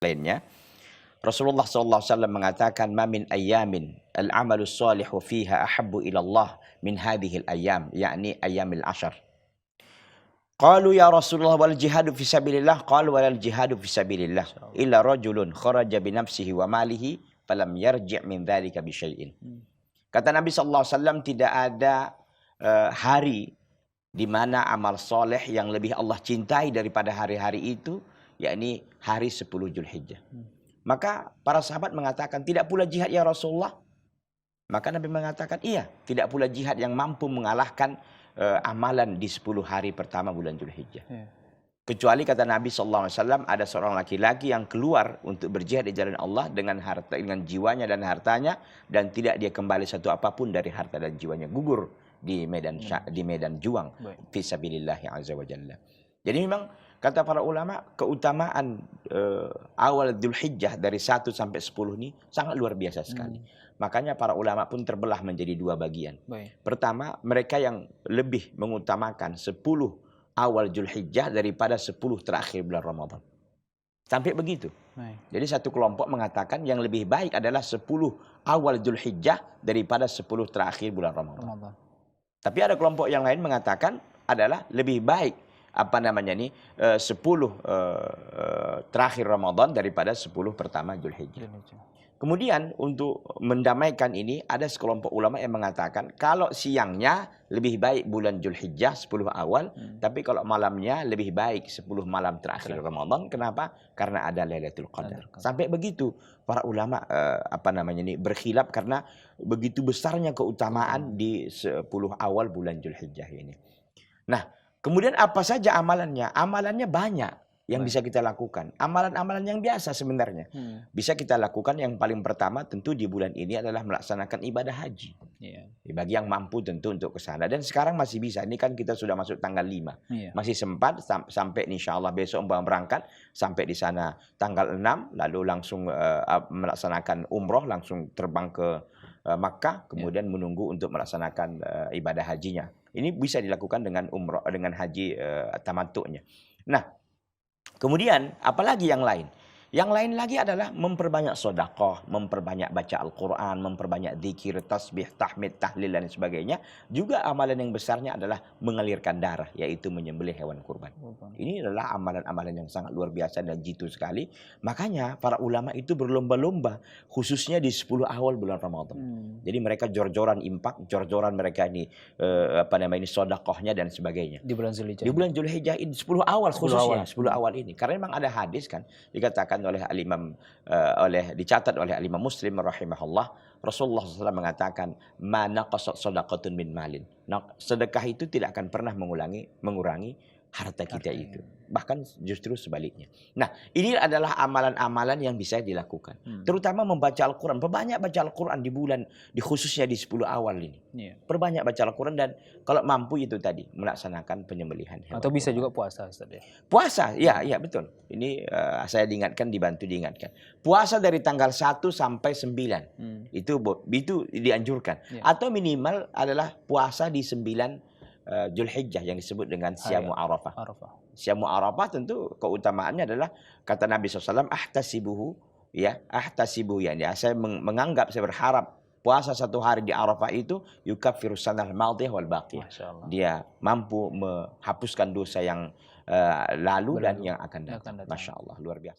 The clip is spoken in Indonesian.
lainnya, Rasulullah SAW mengatakan, "Ma min ayyamin al-amalu salihu fiha ahabbu ila Allah min hadhihi al-ayyam," yakni ayyamil ashar. Qalu ya Rasulullah wal jihadu fi sabilillah, qalu wal jihadu fi sabilillah illa rajulun kharaja bi nafsihi wa malihi falam yarji' min dzalika bi syai'in. Kata Nabi SAW, tidak ada hari di mana amal soleh yang lebih Allah cintai daripada hari-hari itu, yakni hari 10 Zulhijjah. Maka para sahabat mengatakan, tidak pula jihad ya Rasulullah? Maka Nabi mengatakan, iya, tidak pula jihad yang mampu mengalahkan amalan di 10 hari pertama bulan Zulhijjah. Kecuali kata Nabi SAW, ada seorang laki-laki yang keluar untuk berjihad di jalan Allah dengan harta, dengan jiwanya dan hartanya, dan tidak dia kembali satu apapun dari harta dan jiwanya, gugur di medan juang fisabilillah azza wa jalla. Jadi memang kata para ulama, keutamaan awal Dzulhijjah dari 1 sampai 10 ini sangat luar biasa sekali. Makanya para ulama pun terbelah menjadi 2 bagian. Pertama, mereka yang lebih mengutamakan 10 awal Dzulhijjah daripada 10 terakhir bulan Ramadan. Sampai begitu. Jadi satu kelompok mengatakan yang lebih baik adalah 10 awal Dzulhijjah daripada 10 terakhir bulan Ramadan. Tapi ada kelompok yang lain mengatakan adalah lebih baik 10 terakhir Ramadan daripada 10 pertama Dzulhijjah. Kemudian untuk mendamaikan ini, ada sekelompok ulama yang mengatakan kalau siangnya lebih baik bulan Dzulhijjah 10 awal, tapi kalau malamnya lebih baik 10 malam terakhir Ramadan. Kenapa? Karena ada Lailatul Qadar. Sampai begitu para ulama berkhilaf karena begitu besarnya keutamaan di 10 awal bulan Dzulhijjah ini. Nah, kemudian apa saja amalannya? Amalannya banyak yang bisa kita lakukan. Amalan-amalan yang biasa sebenarnya. Bisa kita lakukan. Yang paling pertama tentu di bulan ini adalah melaksanakan ibadah haji. Bagi yang mampu tentu untuk ke sana. Dan sekarang masih bisa. Ini kan kita sudah masuk tanggal 5. Masih sempat sampai insya Allah besok berangkat. Sampai di sana tanggal 6. Lalu langsung melaksanakan umroh. Langsung terbang ke Makkah. Kemudian menunggu untuk melaksanakan ibadah hajinya. Ini bisa dilakukan dengan umroh, dengan haji tamattu'nya. Nah, kemudian apalagi yang lain? Yang lain lagi adalah memperbanyak sedekah, memperbanyak baca Al-Quran, memperbanyak zikir, tasbih, tahmid, tahlil dan sebagainya. Juga amalan yang besarnya adalah mengalirkan darah, yaitu menyembelih hewan kurban. Ini adalah amalan-amalan yang sangat luar biasa dan jitu sekali. Makanya para ulama itu berlomba-lomba, khususnya di 10 awal bulan Ramadan. Jadi mereka jor-joran impak, jor-joran mereka ini sedekahnya dan sebagainya. Di bulan Dzulhijjah. Di bulan Dzulhijjah ini 10 awal khususnya, 10 awal ini. Karena memang ada hadis kan dikatakan oleh al-Imam dicatat oleh al-Imam Muslim rahimahullah, Rasulullah SAW mengatakan, "Ma naqasat shadaqatun min malin." Sedekah itu tidak akan pernah mengurangi harta kita itu. Bahkan justru sebaliknya. Nah, ini adalah amalan-amalan yang bisa dilakukan. Terutama membaca Al-Quran. Perbanyak baca Al-Quran khususnya di 10 awal ini. Perbanyak baca Al-Quran dan kalau mampu itu tadi, melaksanakan penyembelihan hewan. Atau bisa juga puasa, Ustaz ya? Puasa, ya betul. Ini saya dibantu diingatkan. Puasa dari tanggal 1 sampai 9. Itu dianjurkan. Atau minimal adalah puasa di 9 Dzulhijjah yang disebut dengan Syamu Arafah. Syamu Arafah tentu keutamaannya adalah kata Nabi SAW, ahtasibuhu, saya menganggap, saya berharap puasa 1 hari di Arafah itu yukaffiru sanal madhiyah wal baqiyah. Dia mampu menghapuskan dosa yang lalu dan yang akan datang. Masya Allah, luar biasa.